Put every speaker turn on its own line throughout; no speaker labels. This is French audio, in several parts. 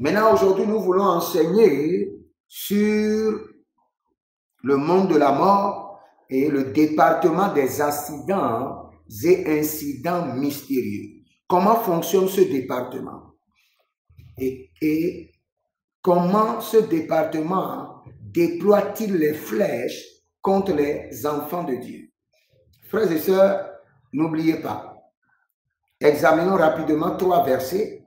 Maintenant, aujourd'hui, nous voulons enseigner sur le monde de la mort et le département des accidents et incidents mystérieux. Comment fonctionne ce département? Et comment ce département déploie-t-il les flèches contre les enfants de Dieu? Frères et sœurs, n'oubliez pas, examinons rapidement 3 versets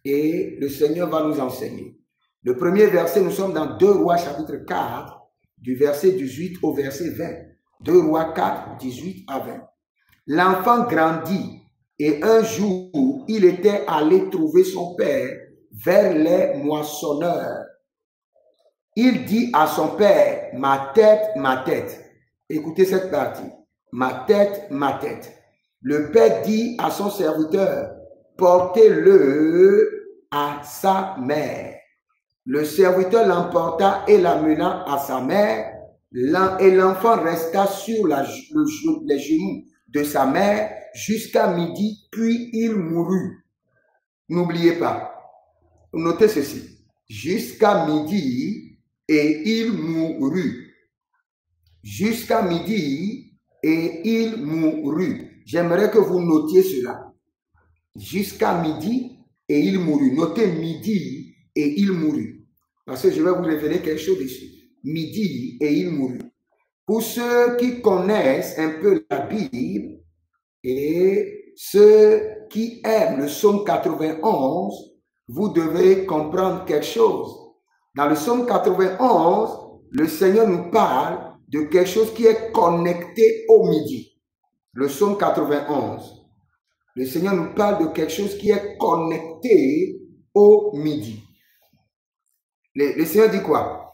et le Seigneur va nous enseigner. Le premier verset, nous sommes dans 2 Rois chapitre 4, du verset 18 au verset 20. 2 Rois 4, 18 à 20. L'enfant grandit et un jour, il était allé trouver son père vers les moissonneurs. Il dit à son père, ma tête, ma tête. Écoutez cette partie. Ma tête, ma tête. Le père dit à son serviteur, portez-le à sa mère. Le serviteur l'emporta et l'amena à sa mère, et l'enfant resta sur les genoux de sa mère jusqu'à midi, puis il mourut. N'oubliez pas, notez ceci, jusqu'à midi et il mourut. Jusqu'à midi et il mourut. J'aimerais que vous notiez cela. Jusqu'à midi et il mourut. Notez midi et il mourut. Parce que je vais vous révéler quelque chose dessus. Midi et il mourut. Pour ceux qui connaissent un peu la Bible et ceux qui aiment le psaume 91, vous devez comprendre quelque chose. Dans le psaume 91, le Seigneur nous parle de quelque chose qui est connecté au midi. Le psaume 91. Le Seigneur nous parle de quelque chose qui est connecté au midi. Le Seigneur dit quoi?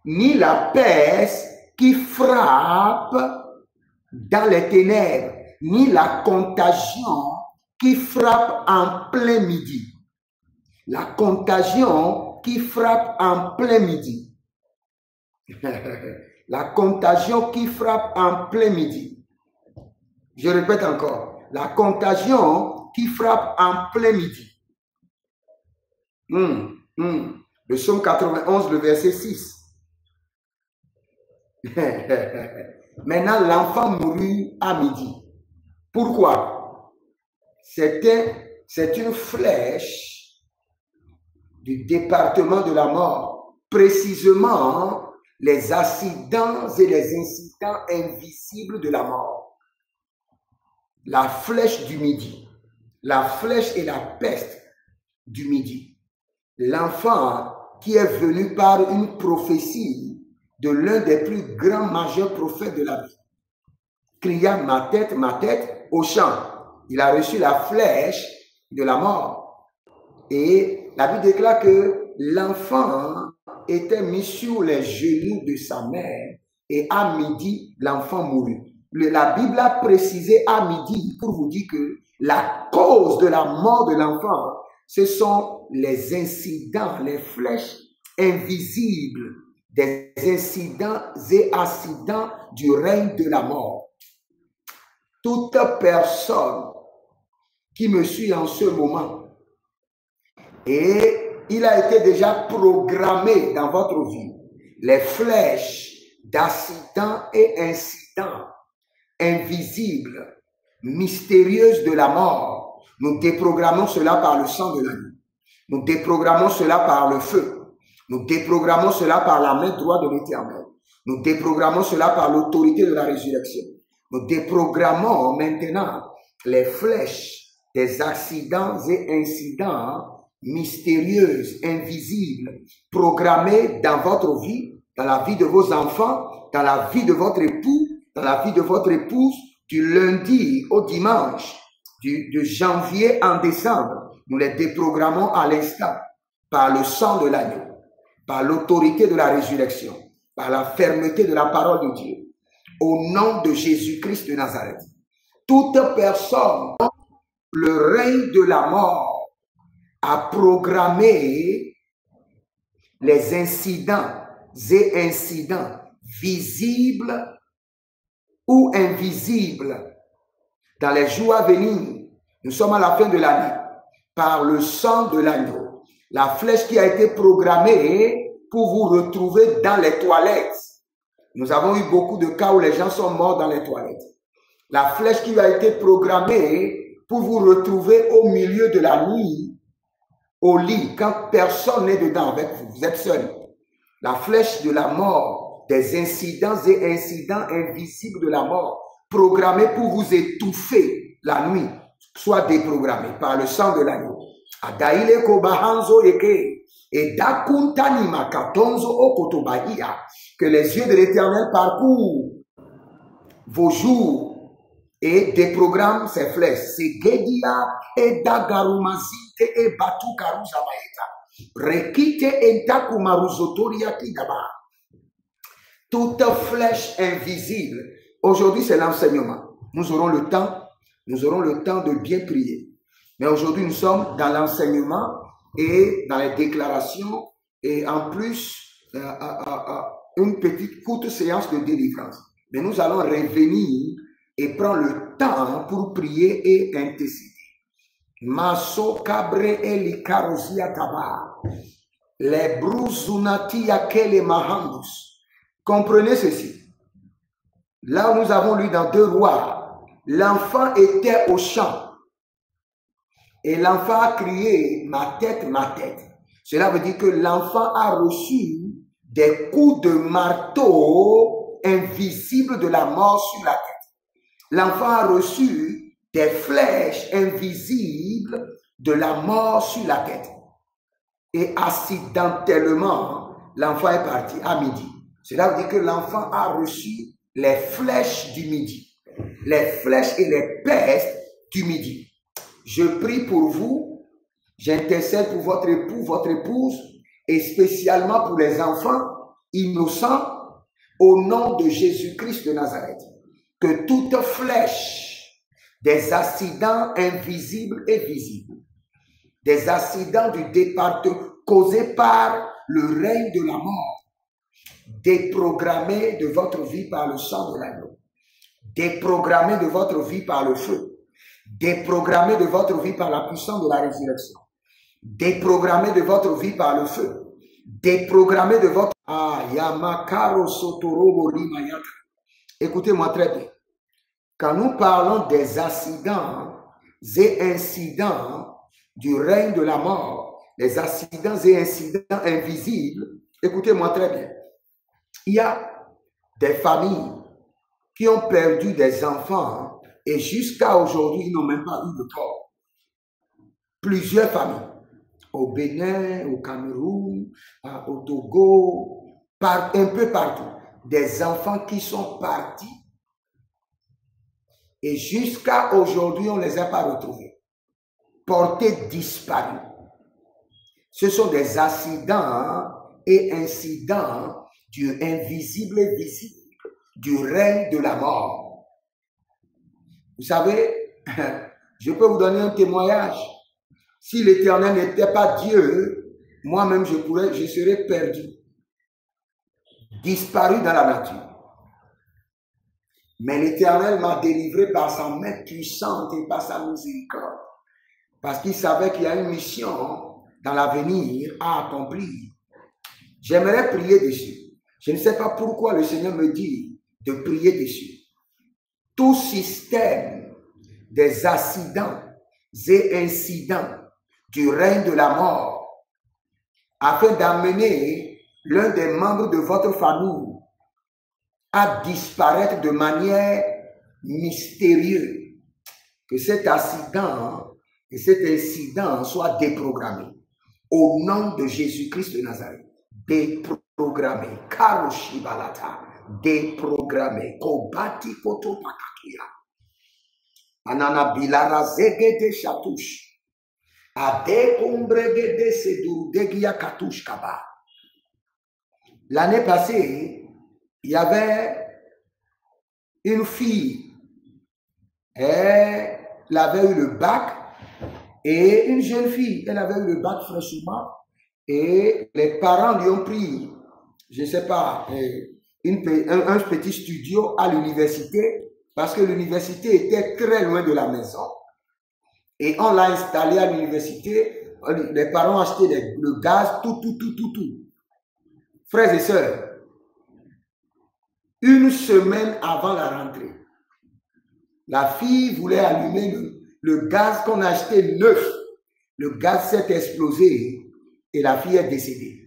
Ni la peste qui frappe dans les ténèbres, ni la contagion qui frappe en plein midi. La contagion qui frappe en plein midi. La contagion qui frappe en plein midi. Je répète encore. La contagion qui frappe en plein midi. Le psaume 91, le verset 6. Maintenant, l'enfant mourut à midi. Pourquoi? C'est une flèche du département de la mort. Précisément, les accidents et les incidents invisibles de la mort. La flèche du midi. La flèche et la peste du midi. L'enfant qui est venu par une prophétie de l'un des plus grands majeurs prophètes de la vie, cria ma tête au champ. Il a reçu la flèche de la mort. Et la Bible déclare que l'enfant était mis sur les genoux de sa mère et à midi, l'enfant mourut. La Bible a précisé à midi pour vous dire que la cause de la mort de l'enfant, ce sont les incidents, les flèches invisibles, des incidents et accidents du règne de la mort. Toute personne qui me suit en ce moment, et il a été déjà programmé dans votre vie, les flèches d'accidents et incidents invisibles, mystérieuses de la mort, nous déprogrammons cela par le sang de l'agneau. Nous déprogrammons cela par le feu. Nous déprogrammons cela par la main droite de l'Éternel. Nous déprogrammons cela par l'autorité de la résurrection. Nous déprogrammons maintenant les flèches des accidents et incidents mystérieux, invisibles, programmés dans votre vie, dans la vie de vos enfants, dans la vie de votre époux, dans la vie de votre épouse, du lundi au dimanche, de janvier en décembre. Nous les déprogrammons à l'instant par le sang de l'agneau, par l'autorité de la résurrection, par la fermeté de la parole de Dieu, au nom de Jésus-Christ de Nazareth. Toute personne, le règne de la mort a programmé les incidents et incidents visibles ou invisibles dans les jours à venir. Nous sommes à la fin de l'année. Par le sang de l'agneau, La flèche qui a été programmée pour vous retrouver dans les toilettes. Nous avons eu beaucoup de cas où les gens sont morts dans les toilettes. La flèche qui a été programmée pour vous retrouver au milieu de la nuit, au lit, quand personne n'est dedans avec vous, vous êtes seul. La flèche de la mort, des incidents et incidents invisibles de la mort, programmés pour vous étouffer la nuit, soit déprogrammés par le sang de l'agneau. Adaile kobahanzo eke, et dakuntani makatonzo okotobahia, que les yeux de l'Éternel parcourent vos jours et déprogramment ces flèches. C'est Gedia et Dagarumazite et Batu Karuzamaeta. Rekite et Takumaruzotoria Kidaba. Toute flèche invisible. Aujourd'hui, c'est l'enseignement. Nous aurons le temps de bien prier. Mais aujourd'hui, nous sommes dans l'enseignement et dans les déclarations et en plus, une petite courte séance de délivrance. Mais nous allons revenir et prendre le temps pour prier et intercéder. Maso cabre eli carosia taba. Les bruzunati akele mahandus. Comprenez ceci. Là où nous avons lu dans 2 Rois, l'enfant était au champ. Et l'enfant a crié, ma tête, ma tête. Cela veut dire que l'enfant a reçu des coups de marteau invisibles de la mort sur la tête. L'enfant a reçu des flèches invisibles de la mort sur la tête. Et accidentellement, l'enfant est parti à midi. Cela veut dire que l'enfant a reçu les flèches du midi. Les flèches et les pestes du midi. Je prie pour vous, j'intercède pour votre époux, votre épouse, et spécialement pour les enfants innocents, au nom de Jésus-Christ de Nazareth. Que toute flèche des accidents invisibles et visibles, des accidents du département causés par le règne de la mort, déprogrammés de votre vie par le sang de l'agneau, déprogrammés de votre vie par le feu, déprogrammé de votre vie par la puissance de la résurrection, déprogrammé de votre vie par le feu, déprogrammé de votre... Écoutez-moi très bien. Quand nous parlons des accidents et incidents du règne de la mort, les accidents et incidents invisibles, écoutez-moi très bien. Il y a des familles qui ont perdu des enfants et jusqu'à aujourd'hui, ils n'ont même pas eu de corps. Plusieurs familles, au Bénin, au Cameroun, au Togo, un peu partout, des enfants qui sont partis et jusqu'à aujourd'hui, on ne les a pas retrouvés, portés disparus. Ce sont des accidents et incidents du invisible et visible, du règne de la mort. Vous savez, je peux vous donner un témoignage. Si l'Éternel n'était pas Dieu, moi-même je serais perdu, disparu dans la nature. Mais l'Éternel m'a délivré par sa main puissante et par sa miséricorde. Parce qu'il savait qu'il y a une mission dans l'avenir à accomplir. J'aimerais prier dessus. Je ne sais pas pourquoi le Seigneur me dit de prier dessus. Tout système des accidents et incidents du règne de la mort, afin d'amener l'un des membres de votre famille à disparaître de manière mystérieuse. Que cet accident et cet incident soit déprogrammé. Au nom de Jésus-Christ de Nazareth. Déprogrammé. Karoshibalata. Déprogrammé. Kobati koto pakatuya. Anana bilara zegede chatouche. Ade kombregede sedu degia katouche kaba. L'année passée, il y avait une fille. Elle avait eu le bac et une jeune fille. Elle avait eu le bac fraîchement et les parents lui ont pris, je ne sais pas, un petit studio à l'université parce que l'université était très loin de la maison. Et on l'a installée à l'université Les parents achetaient le gaz, tout. Frères et sœurs, une semaine avant la rentrée, la fille voulait allumer le gaz qu'on a acheté neuf. Le gaz s'est explosé et la fille est décédée.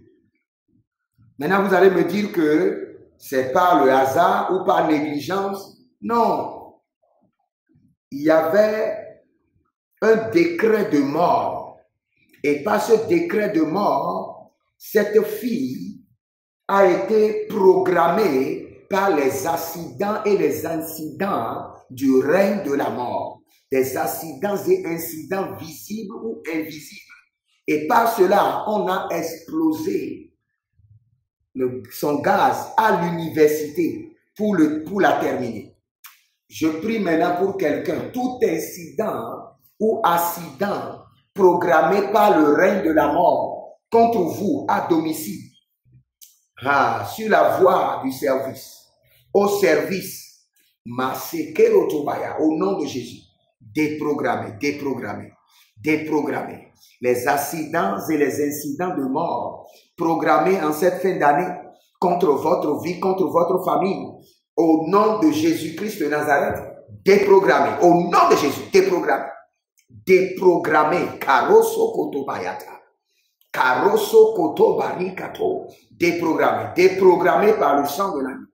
Maintenant, vous allez me dire que c'est par le hasard ou par négligence. Non. Il y avait un décret de mort. Et par ce décret de mort, cette fille a été programmée par les accidents et les incidents du règne de la mort. Des accidents et incidents visibles ou invisibles. Et par cela, on a explosé son gaz à l'université pour la terminer. Je prie maintenant pour quelqu'un, tout incident ou accident programmé par le règne de la mort contre vous à domicile, sur la voie du service, au service, au nom de Jésus, déprogrammé. Les accidents et les incidents de mort programmés en cette fin d'année contre votre vie, contre votre famille, au nom de Jésus-Christ de Nazareth, déprogrammé. Au nom de Jésus, déprogrammé. Déprogrammé. Karoso kotobayata. Karoso kotobarikato. Déprogrammé. Déprogrammé par le sang de l'agneau.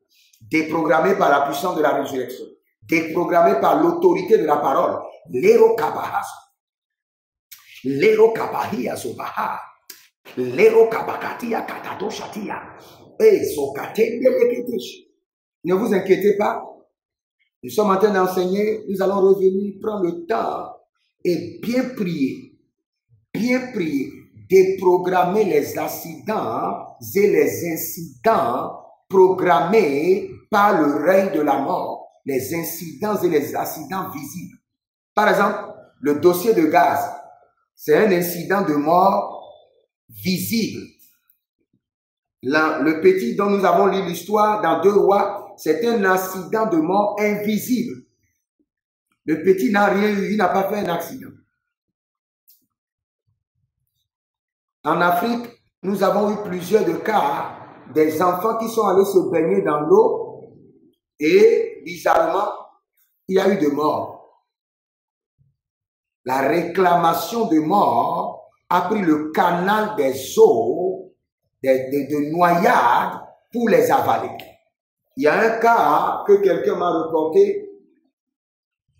Déprogrammé par la puissance de la résurrection. Déprogrammé par l'autorité de la parole. Lero kabahas. Lero kabahia zobaha. Lero kabakatia katato shatia. Ne vous inquiétez pas. Nous sommes en train d'enseigner. Nous allons revenir prendre le temps et bien prier. Bien prier. Déprogrammer les accidents et les incidents programmés par le règne de la mort. Les incidents et les accidents visibles. Par exemple, le dossier de gaz. C'est un incident de mort visible. Le petit dont nous avons lu l'histoire dans 2 Rois, c'est un accident de mort invisible. Le petit n'a rien eu, il n'a pas fait un accident. En Afrique, nous avons eu plusieurs de cas, des enfants qui sont allés se baigner dans l'eau et bizarrement, il y a eu de morts. La réclamation de mort a pris le canal des eaux de noyade pour les avaler. Il y a un cas que quelqu'un m'a reporté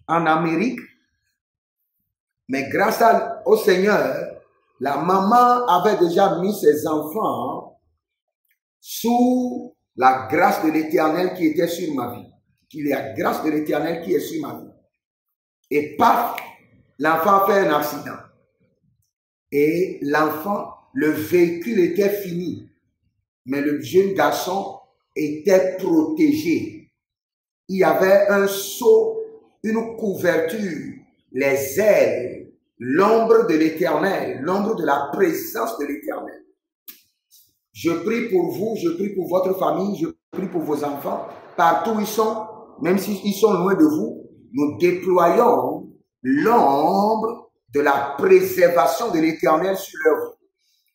en Amérique, mais grâce au Seigneur, la maman avait déjà mis ses enfants sous la grâce de l'Éternel qui était sur ma vie. Il y a la grâce de l'Éternel qui est sur ma vie. Et paf, l'enfant a fait un accident. Et l'enfant, le véhicule était fini. Mais le jeune garçon était protégé. Il y avait un seau, une couverture, les ailes, l'ombre de l'Éternel, l'ombre de la présence de l'Éternel. Je prie pour vous, je prie pour votre famille, je prie pour vos enfants. Partout où ils sont, même s'ils sont loin de vous, nous déployons l'ombre de la préservation de l'Éternel sur leur vie.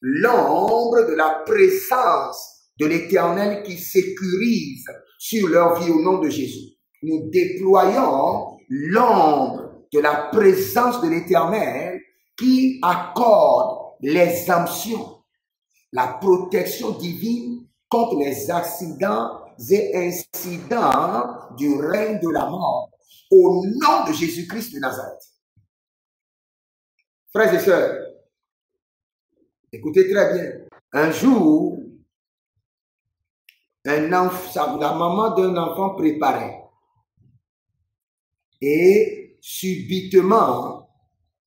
L'ombre de la présence de l'Éternel qui sécurise sur leur vie au nom de Jésus. Nous déployons l'ombre de la présence de l'Éternel qui accorde l'exemption, la protection divine contre les accidents et incidents du règne de la mort au nom de Jésus-Christ de Nazareth. Frères et sœurs, écoutez très bien. Un jour, la maman d'un enfant préparait. Et subitement,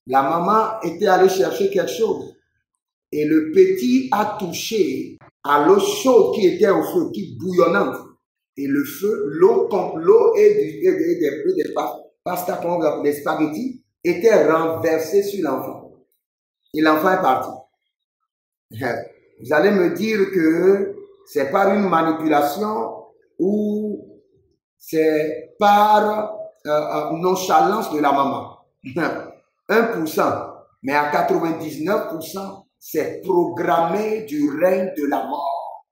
la maman était allée chercher quelque chose. Et le petit a touché à l'eau chaude qui était au feu, qui bouillonnante. Et le feu, l'eau et des pasta, des spaghettis, était renversée sur l'enfant. Et l'enfant est parti. Vous allez me dire que c'est par une manipulation ou c'est par nonchalance de la maman. 1%. Mais à 99%, c'est programmé du règne de la mort.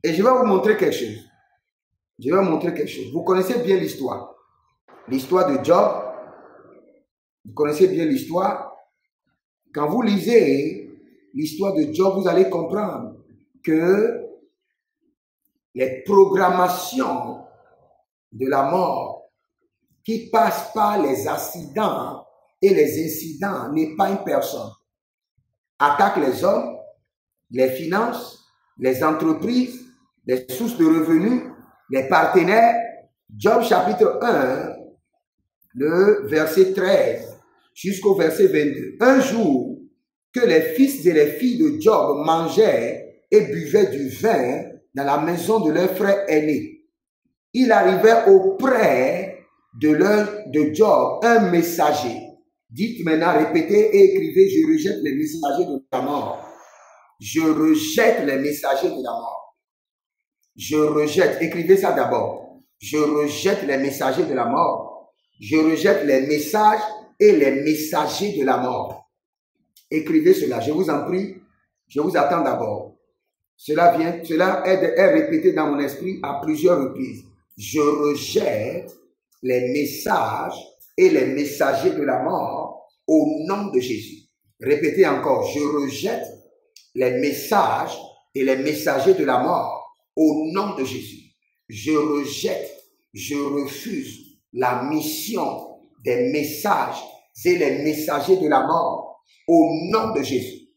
Et je vais vous montrer quelque chose. Je vais vous montrer quelque chose. Vous connaissez bien l'histoire. L'histoire de Job. Vous connaissez bien l'histoire. Quand vous lisez l'histoire de Job, vous allez comprendre que les programmations de la mort qui passent par les accidents et les incidents n'est pas une personne. Attaque les hommes, les finances, les entreprises, les sources de revenus, les partenaires. Job chapitre 1, le verset 13 jusqu'au verset 22. Un jour que les fils et les filles de Job mangeaient et buvaient du vin dans la maison de leur frère aîné, il arrivait auprès de Job un messager. Dites maintenant, répétez et écrivez, je rejette les messagers de la mort. Je rejette les messagers de la mort. Je rejette, écrivez ça d'abord. Je rejette les messagers de la mort. Je rejette les messages et les messagers de la mort. Écrivez cela, je vous en prie. Je vous attends d'abord. Cela est répété dans mon esprit à plusieurs reprises. Je rejette les messages et les messagers de la mort au nom de Jésus. Répétez encore, je rejette les messages et les messagers de la mort au nom de Jésus. Je rejette, je refuse la mission des messages et les messagers de la mort au nom de Jésus.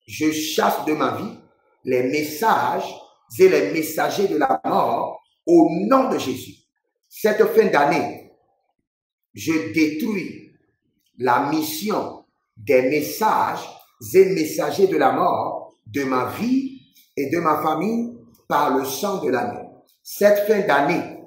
Je chasse de ma vie les messages et les messagers de la mort au nom de Jésus. Cette fin d'année, je détruis la mission des messages et messagers de la mort de ma vie et de ma famille par le sang de l'agneau. Cette fin d'année,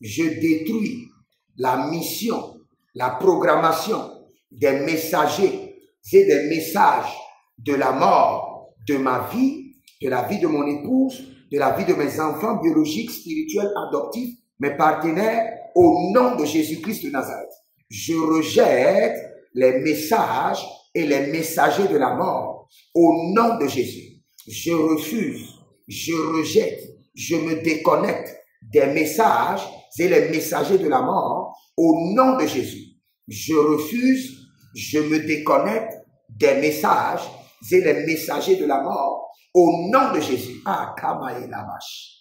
je détruis la mission, la programmation des messagers et des messages de la mort de ma vie, de la vie de mon épouse, de la vie de mes enfants biologiques, spirituels, adoptifs, mes partenaires, au nom de Jésus-Christ de Nazareth. Je rejette les messages et les messagers de la mort au nom de Jésus. Je refuse, je rejette, je me déconnecte des messages et les messagers de la mort au nom de Jésus. Je refuse, je me déconnecte des messages et les messagers de la mort au nom de Jésus. Ah, Kamaye Lamash.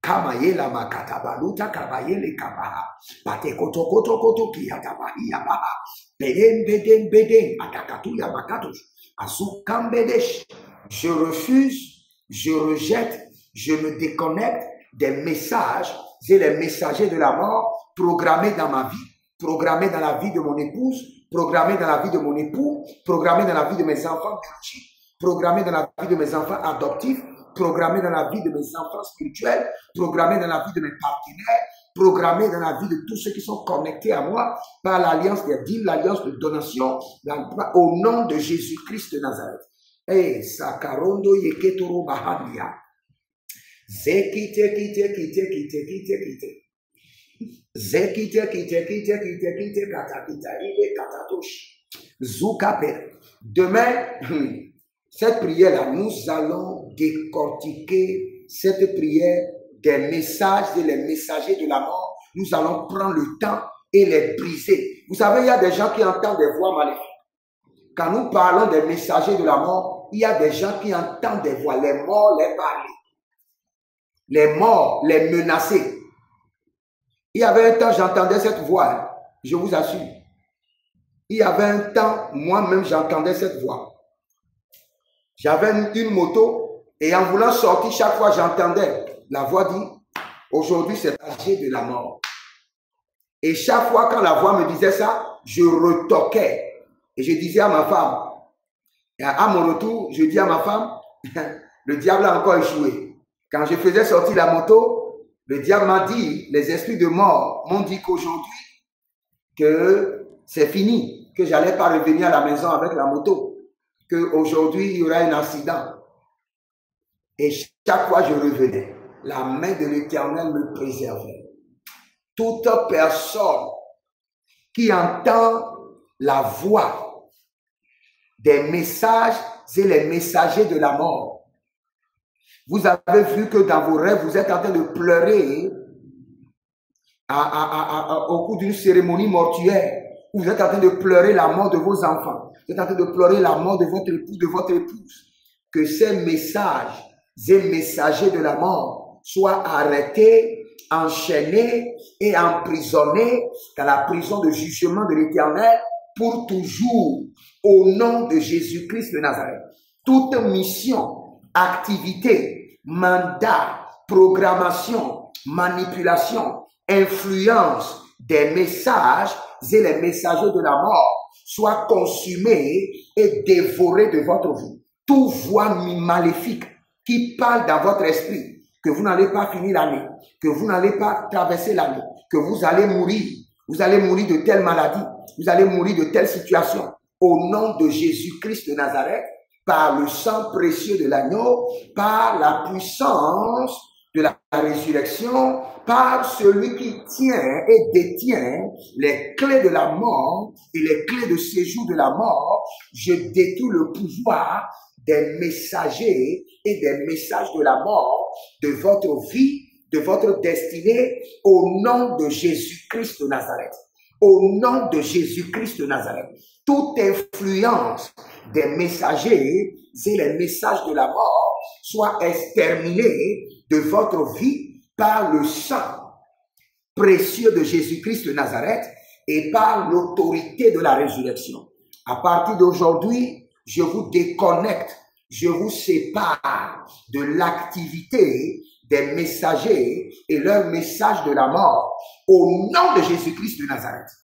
Kamaye Lama Katabaluta Kabaye le Kabaha. Pate Koto Koto Koto Kiyatabahi Yabaha. Beden Beden Beden Atakatu Yabakatush. Azukambedesh. Je refuse, je rejette, je me déconnecte des messages et les messagers de la mort programmés dans ma vie, programmés dans la vie de mon épouse, programmés dans la vie de mon époux, programmés dans la vie de mes enfants biologiques, programmés dans la vie de mes enfants adoptifs, programmés dans la vie de mes enfants spirituels, programmés dans la vie de mes partenaires, programmés dans la vie de tous ceux qui sont connectés à moi par l'alliance des dîmes, l'alliance de donation, au nom de Jésus-Christ de Nazareth. Eh, Sakarondo Yeketoro Bahamia. Zekite, kite, kite, kite, kite, kite. Zekite, kite, kite, kite, kite, katakita, ile katatosh. Zukape. Demain, cette prière-là, nous allons décortiquer cette prière des messages et les messagers de la mort. Nous allons prendre le temps et les briser. Vous savez, il y a des gens qui entendent des voix maléfiques. Quand nous parlons des messagers de la mort, il y a des gens qui entendent des voix, les morts les parler. Les morts, les menacer. Il y avait un temps, j'entendais cette voix, je vous assure. Il y avait un temps, moi-même, j'entendais cette voix. J'avais une moto et en voulant sortir, chaque fois j'entendais la voix dire, aujourd'hui c'est l'âge de la mort. Et chaque fois quand la voix me disait ça, je retoquais. Et je disais à ma femme, et à mon retour, je dis à ma femme, le diable a encore échoué. Quand je faisais sortir la moto, le diable m'a dit, les esprits de mort m'ont dit qu'aujourd'hui, que c'est fini, que j'allais pas revenir à la maison avec la moto, qu'aujourd'hui il y aura un accident. Et chaque fois je revenais, la main de l'Éternel me préservait. Toute personne qui entend la voix des messages et les messagers de la mort. Vous avez vu que dans vos rêves, vous êtes en train de pleurer au cours d'une cérémonie mortuaire. Vous êtes en train de pleurer la mort de vos enfants. Vous êtes en train de pleurer la mort de votre époux, de votre épouse. Que ces messages et messagers de la mort soient arrêtés, enchaînés et emprisonnés dans la prison de jugement de l'Éternel pour toujours, au nom de Jésus-Christ de Nazareth. Toute mission, activité, mandat, programmation, manipulation, influence des messages et les messagers de la mort soient consumés et dévorés de votre vie. Toute voix maléfique qui parle dans votre esprit, que vous n'allez pas finir l'année, que vous n'allez pas traverser l'année, que vous allez mourir de telle maladie, vous allez mourir de telle situation, au nom de Jésus-Christ de Nazareth, par le sang précieux de l'agneau, par la puissance de la résurrection, par celui qui tient et détient les clés de la mort et les clés de séjour de la mort, je détruis le pouvoir des messagers et des messages de la mort de votre vie, de votre destinée, au nom de Jésus-Christ de Nazareth. Au nom de Jésus-Christ de Nazareth. Toute influence des messagers et les messages de la mort soit exterminée de votre vie par le sang précieux de Jésus-Christ de Nazareth et par l'autorité de la résurrection. À partir d'aujourd'hui, je vous déconnecte, je vous sépare de l'activité des messagers et leur message de la mort au nom de Jésus-Christ de Nazareth.